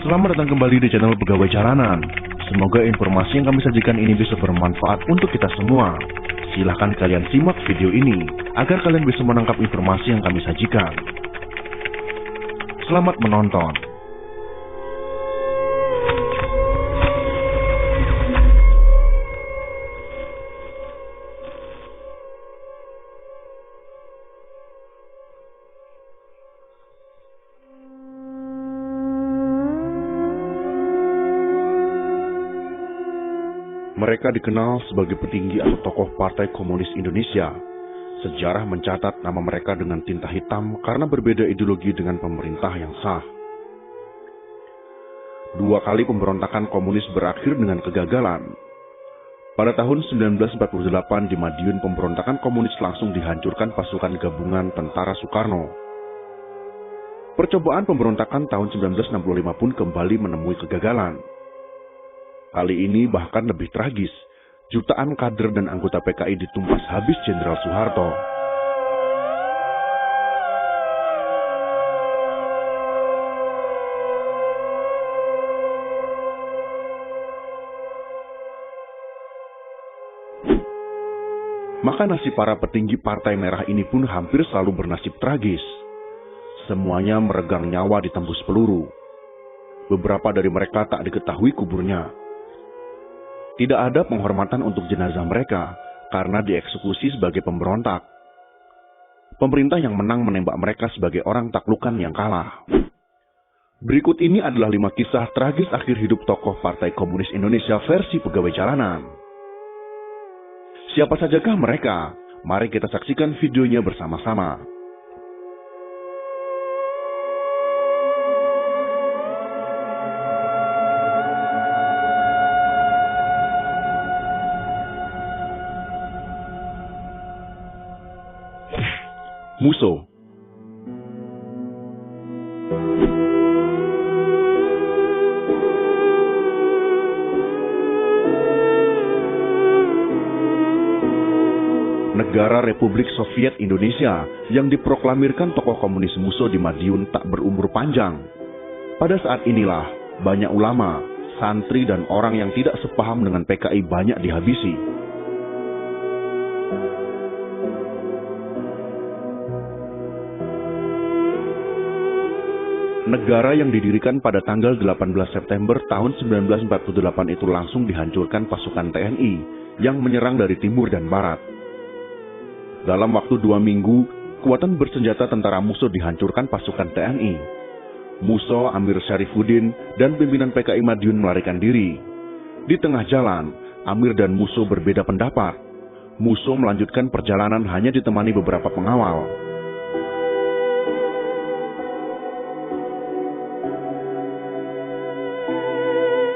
Selamat datang kembali di channel Pegawai Jalanan. Semoga informasi yang kami sajikan ini bisa bermanfaat untuk kita semua. Silahkan kalian simak video ini agar kalian bisa menangkap informasi yang kami sajikan. Selamat menonton. Mereka dikenal sebagai petinggi atau tokoh Partai Komunis Indonesia. Sejarah mencatat nama mereka dengan tinta hitam karena berbeda ideologi dengan pemerintah yang sah. 2 kali pemberontakan komunis berakhir dengan kegagalan. Pada tahun 1948 di Madiun, pemberontakan komunis langsung dihancurkan pasukan gabungan tentara Soekarno. Percobaan pemberontakan tahun 1965 pun kembali menemui kegagalan. Kali ini bahkan lebih tragis, jutaan kader dan anggota PKI ditumpas habis Jenderal Soeharto. Maka nasib para petinggi Partai Merah ini pun hampir selalu bernasib tragis. Semuanya meregang nyawa ditembus peluru. Beberapa dari mereka tak diketahui kuburnya. Tidak ada penghormatan untuk jenazah mereka karena dieksekusi sebagai pemberontak. Pemerintah yang menang menembak mereka sebagai orang taklukan yang kalah. Berikut ini adalah 5 kisah tragis akhir hidup tokoh Partai Komunis Indonesia versi Pegawai Jalanan. Siapa sajakah mereka? Mari kita saksikan videonya bersama-sama. Musso. Negara Republik Soviet Indonesia yang diproklamirkan tokoh komunis Musso di Madiun tak berumur panjang. Pada saat inilah banyak ulama, santri dan orang yang tidak sepaham dengan PKI banyak dihabisi. Negara yang didirikan pada tanggal 18 September tahun 1948 itu langsung dihancurkan pasukan TNI yang menyerang dari timur dan barat. Dalam waktu 2 minggu, kekuatan bersenjata tentara Musso dihancurkan pasukan TNI. Musso, Amir Syarifuddin, dan pimpinan PKI Madiun melarikan diri. Di tengah jalan, Amir dan Musso berbeda pendapat. Musso melanjutkan perjalanan hanya ditemani beberapa pengawal.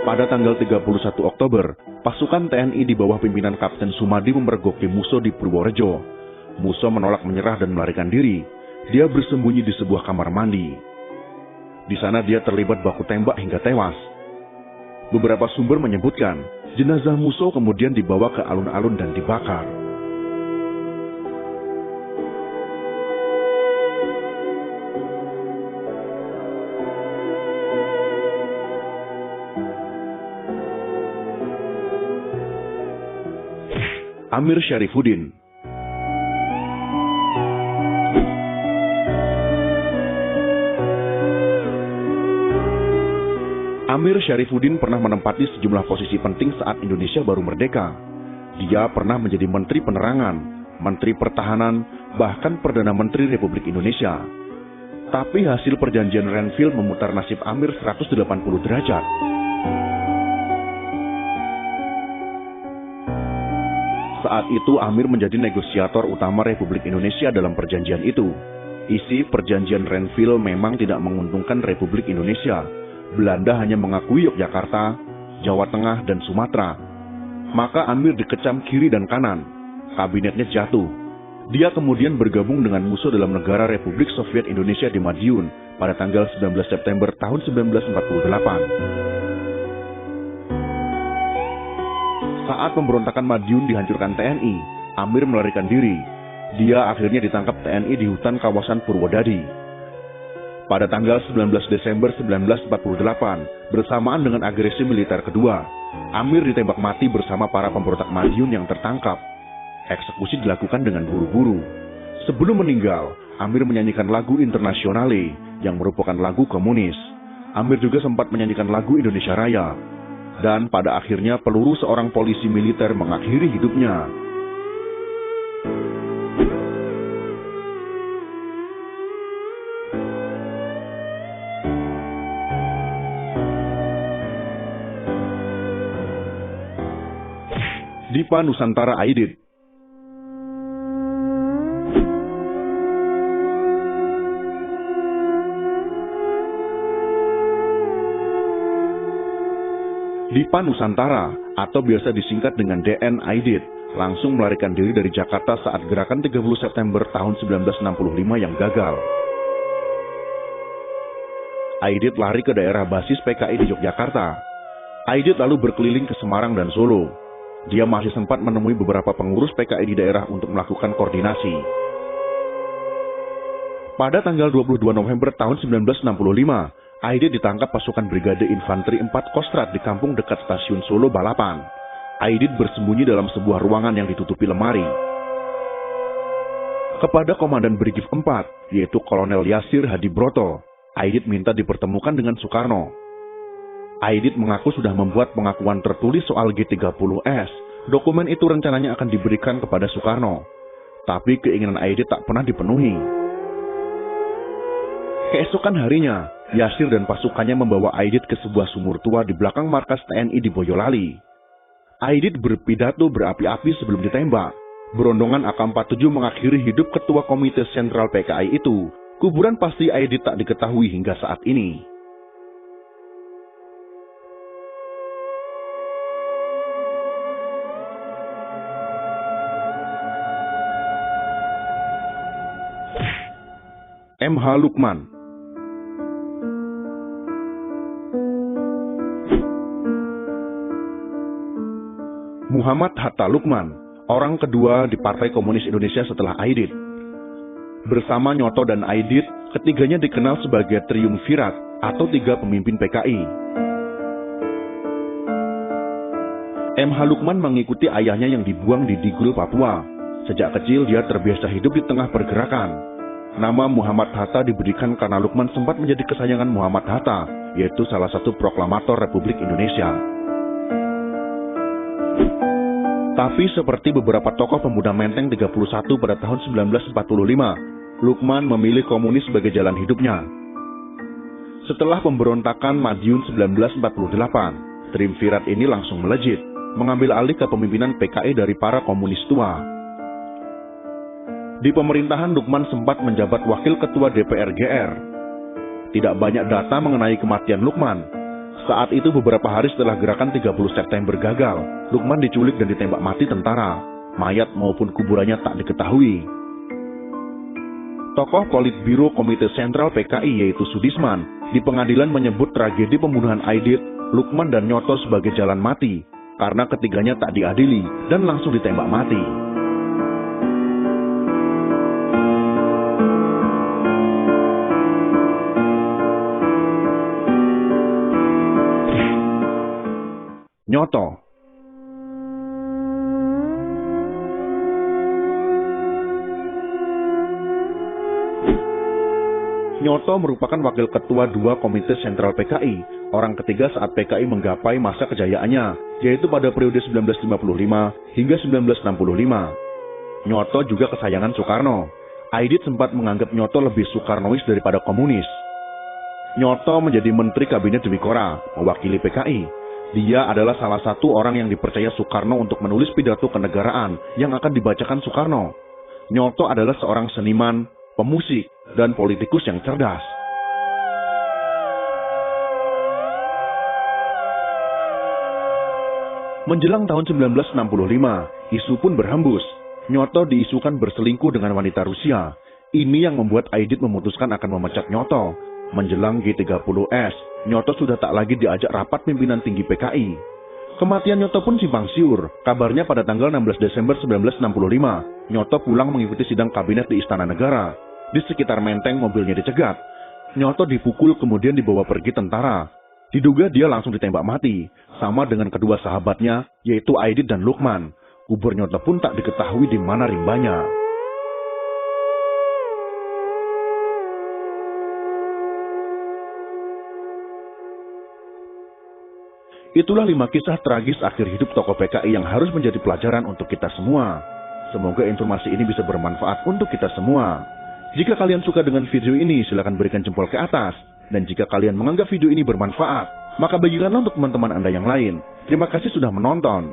Pada tanggal 31 Oktober, pasukan TNI di bawah pimpinan Kapten Sumadi memergoki Musso di Purworejo. Musso menolak menyerah dan melarikan diri. Dia bersembunyi di sebuah kamar mandi. Di sana dia terlibat baku tembak hingga tewas. Beberapa sumber menyebutkan, jenazah Musso kemudian dibawa ke alun-alun dan dibakar. Amir Syarifuddin. Amir Syarifuddin pernah menempati sejumlah posisi penting saat Indonesia baru merdeka. Dia pernah menjadi Menteri Penerangan, Menteri Pertahanan, bahkan Perdana Menteri Republik Indonesia. Tapi hasil perjanjian Renville memutar nasib Amir 180 derajat. Saat itu Amir menjadi negosiator utama Republik Indonesia dalam perjanjian itu. Isi perjanjian Renville memang tidak menguntungkan Republik Indonesia. Belanda hanya mengakui Yogyakarta, Jawa Tengah, dan Sumatera. Maka Amir dikecam kiri dan kanan. Kabinetnya jatuh. Dia kemudian bergabung dengan Musso dalam negara Republik Soviet Indonesia di Madiun pada tanggal 19 September tahun 1948. Saat pemberontakan Madiun dihancurkan TNI, Amir melarikan diri. Dia akhirnya ditangkap TNI di hutan kawasan Purwodadi. Pada tanggal 19 Desember 1948, bersamaan dengan agresi militer kedua, Amir ditembak mati bersama para pemberontak Madiun yang tertangkap. Eksekusi dilakukan dengan buru-buru. Sebelum meninggal, Amir menyanyikan lagu Internasionale yang merupakan lagu komunis. Amir juga sempat menyanyikan lagu Indonesia Raya. Dan pada akhirnya peluru seorang polisi militer mengakhiri hidupnya. Dipa Nusantara Aidit. Dipa Nusantara atau biasa disingkat dengan DN Aidit langsung melarikan diri dari Jakarta saat gerakan 30 September tahun 1965 yang gagal. Aidit lari ke daerah basis PKI di Yogyakarta. Aidit lalu berkeliling ke Semarang dan Solo. Dia masih sempat menemui beberapa pengurus PKI di daerah untuk melakukan koordinasi. Pada tanggal 22 November tahun 1965, Aidit ditangkap pasukan Brigade Infanteri 4 Kostrad di kampung dekat stasiun Solo Balapan. Aidit bersembunyi dalam sebuah ruangan yang ditutupi lemari. Kepada Komandan Brigif 4, yaitu Kolonel Yasir Hadibroto, Aidit minta dipertemukan dengan Soekarno. Aidit mengaku sudah membuat pengakuan tertulis soal G30S. Dokumen itu rencananya akan diberikan kepada Soekarno. Tapi keinginan Aidit tak pernah dipenuhi. Keesokan harinya, Yasir dan pasukannya membawa Aidit ke sebuah sumur tua di belakang markas TNI di Boyolali. Aidit berpidato berapi-api sebelum ditembak. Berondongan AK-47 mengakhiri hidup ketua komite sentral PKI itu. Kuburan pasti Aidit tak diketahui hingga saat ini. M.H. Lukman. Muhammad Hatta Lukman, orang kedua di Partai Komunis Indonesia setelah Aidit. Bersama Nyoto dan Aidit, ketiganya dikenal sebagai triumvirat atau tiga pemimpin PKI. M.H. Lukman mengikuti ayahnya yang dibuang di Digul, Papua. Sejak kecil dia terbiasa hidup di tengah pergerakan. Nama Muhammad Hatta diberikan karena Lukman sempat menjadi kesayangan Muhammad Hatta, yaitu salah satu proklamator Republik Indonesia. Tapi seperti beberapa tokoh pemuda Menteng 31 pada tahun 1945, Lukman memilih komunis sebagai jalan hidupnya. Setelah pemberontakan Madiun 1948, triumvirat ini langsung melejit, mengambil alih kepemimpinan PKI dari para komunis tua. Di pemerintahan Lukman sempat menjabat wakil ketua DPR GR. Tidak banyak data mengenai kematian Lukman. Saat itu beberapa hari setelah gerakan 30 September gagal, Lukman diculik dan ditembak mati tentara. Mayat maupun kuburannya tak diketahui. Tokoh Politbiro Komite Sentral PKI yaitu Sudisman di pengadilan menyebut tragedi pembunuhan Aidit, Lukman dan Nyoto sebagai jalan mati karena ketiganya tak diadili dan langsung ditembak mati. Nyoto. Nyoto merupakan wakil ketua 2 Komite Sentral PKI, orang ketiga saat PKI menggapai masa kejayaannya, yaitu pada periode 1955 hingga 1965. Nyoto juga kesayangan Soekarno. Aidit sempat menganggap Nyoto lebih Soekarnois daripada komunis. Nyoto menjadi Menteri Kabinet Dwikora, mewakili PKI. Dia adalah salah satu orang yang dipercaya Soekarno untuk menulis pidato kenegaraan yang akan dibacakan Soekarno. Nyoto adalah seorang seniman, pemusik, dan politikus yang cerdas. Menjelang tahun 1965, isu pun berhembus. Nyoto diisukan berselingkuh dengan wanita Rusia. Ini yang membuat Aidit memutuskan akan memecat Nyoto. Menjelang G30S, Nyoto sudah tak lagi diajak rapat pimpinan tinggi PKI. Kematian Nyoto pun simpang siur. Kabarnya pada tanggal 16 Desember 1965, Nyoto pulang mengikuti sidang kabinet di Istana Negara. Di sekitar Menteng mobilnya dicegat. Nyoto dipukul kemudian dibawa pergi tentara. Diduga dia langsung ditembak mati, sama dengan kedua sahabatnya, yaitu Aidit dan Lukman. Kubur Nyoto pun tak diketahui di mana rimbanya. Itulah 5 kisah tragis akhir hidup tokoh PKI yang harus menjadi pelajaran untuk kita semua. Semoga informasi ini bisa bermanfaat untuk kita semua. Jika kalian suka dengan video ini, silakan berikan jempol ke atas. Dan jika kalian menganggap video ini bermanfaat, maka bagikanlah untuk teman-teman Anda yang lain. Terima kasih sudah menonton.